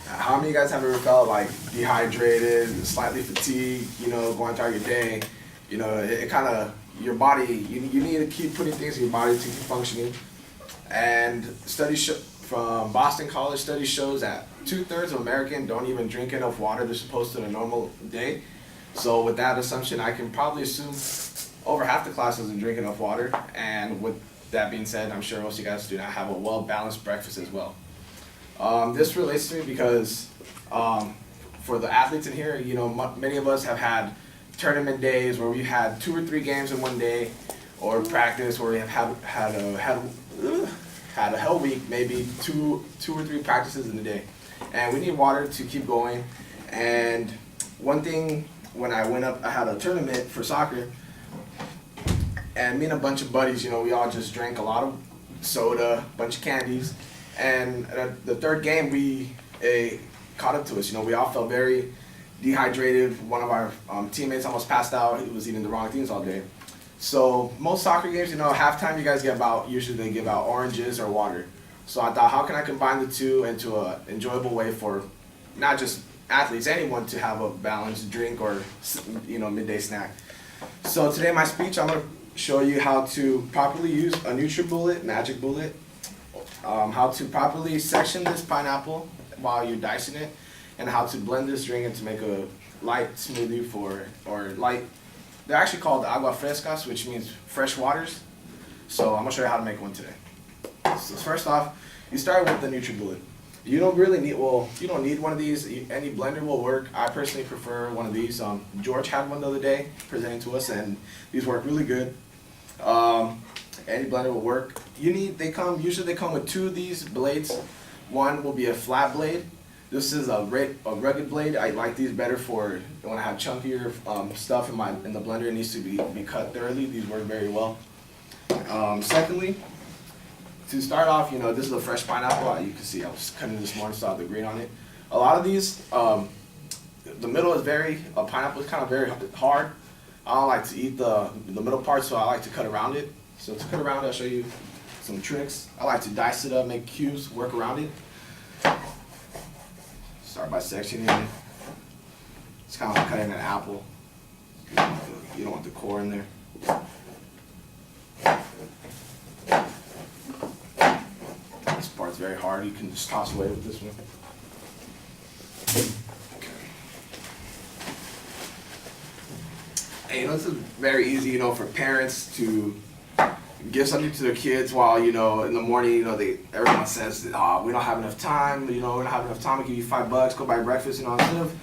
How many of you guys have ever felt like dehydrated, slightly fatigued, going throughout your day? It kind of, your body, you need to keep putting things in your body to keep functioning. And from Boston College, study shows that 2/3 of Americans don't even drink enough water they're supposed to in a normal day. So with that assumption, I can probably assume over half the class doesn't drink enough water. And with that being said, I'm sure most of you guys do not have a well-balanced breakfast as well. This relates to me because for the athletes in here, many of us have had tournament days where we had 2 or 3 games in one day, or practice where we have had a hell week, maybe two or 3 practices in a day, and we need water to keep going. And one thing, when I went up, I had a tournament for soccer, and me and a bunch of buddies, we all just drank a lot of soda, a bunch of candies. And at the 3rd game, we caught up to us. We all felt very dehydrated. One of our teammates almost passed out. He was eating the wrong things all day. So most soccer games, halftime you guys usually they give out oranges or water. So I thought, how can I combine the two into an enjoyable way for not just athletes, anyone to have a balanced drink or midday snack. So today in my speech, I'm going to show you how to properly use a NutriBullet, Magic Bullet. How to properly section this pineapple while you're dicing it, and how to blend this drink and to make a light smoothie they're actually called agua frescas, which means fresh waters. So I'm gonna show you how to make one today. So first off, you start with the NutriBullet. You don't really need, you don't need one of these. Any blender will work. I personally prefer one of these. George had one the other day presenting to us, and these work really good. Any blender will work. Usually they come with 2 of these blades. One will be a flat blade. This is a rugged blade. I like these better for when I have chunkier stuff in the blender. It needs to be cut thoroughly. These work very well. Secondly, to start off, this is a fresh pineapple. You can see I was cutting this morning, so I have the green on it. A lot of these, the middle is pineapple is kind of very hard. I don't like to eat the middle part, so I like to cut around it. So to cut around it, I'll show you some tricks. I like to dice it up, make cubes, work around it. Start by sectioning it. It's kind of like cutting an apple. You don't want the core in there. This part's very hard. You can just toss away with this one. Okay. And this is very easy, for parents to give something to their kids while, in the morning, everyone says, we don't have enough time, we don't have enough time to give you $5, go buy breakfast, instead of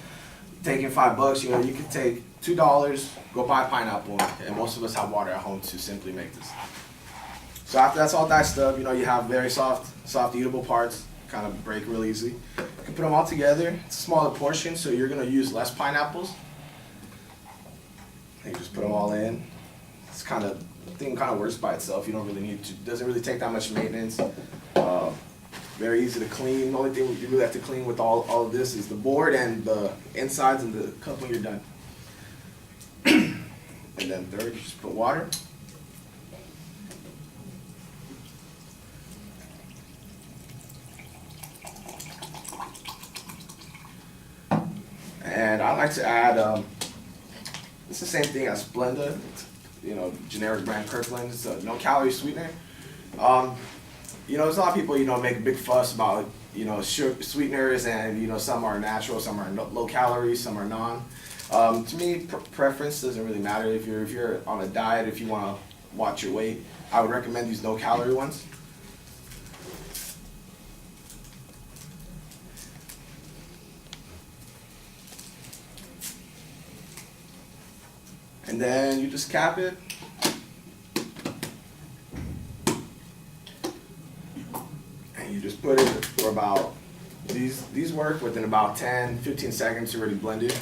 taking $5, you could take $2, go buy a pineapple, and most of us have water at home to simply make this. So after that's all diced up, you have very soft eatable parts, kind of break real easy. You can put them all together. It's a smaller portion, so you're going to use less pineapples. And you just put them all in. It's the thing kind of works by itself. You don't really need to, doesn't really take that much maintenance. Very easy to clean. The only thing you really have to clean with all of this is the board and the insides and the cup when you're done. And then third, you just put water. And I like to add, it's the same thing as Splenda. Generic brand Kirkland. It's a no-calorie sweetener. There's a lot of people, make a big fuss about, sugar sweeteners, and, some are natural, some are low calorie, some are non. To me, preference doesn't really matter. If you're on a diet, if you want to watch your weight, I would recommend these no-calorie ones. And then you just cap it. And you just put it for about, these work within about 10-15 seconds to already blend it.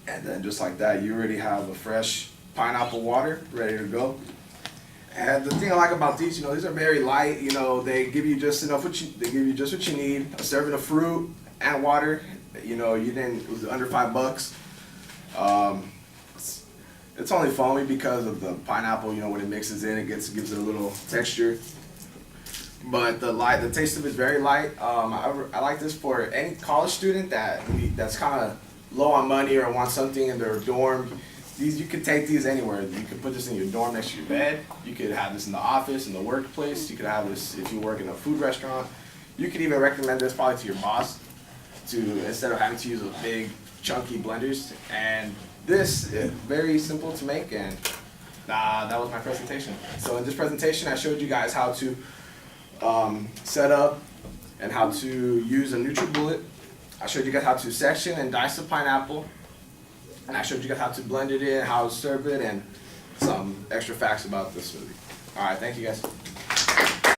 And then just like that, you already have a fresh pineapple water ready to go. And the thing I like about these, these are very light. They give you just enough. They give you just what you need. A serving of fruit and water. It was under $5. It's only foamy because of the pineapple. When it mixes in, gives it a little texture. But the taste of it is very light. I like this for any college student that's kind of low on money or wants something in their dorm. You could take these anywhere. You could put this in your dorm next to your bed. You could have this in the office, in the workplace. You could have this if you work in a food restaurant. You could even recommend this probably to your boss instead of having to use those big chunky blenders. And this is very simple to make, and that was my presentation. So in this presentation, I showed you guys how to set up and how to use a NutriBullet. I showed you guys how to section and dice the pineapple. And I showed you guys how to blend it in, how to serve it, and some extra facts about this smoothie. All right, thank you guys.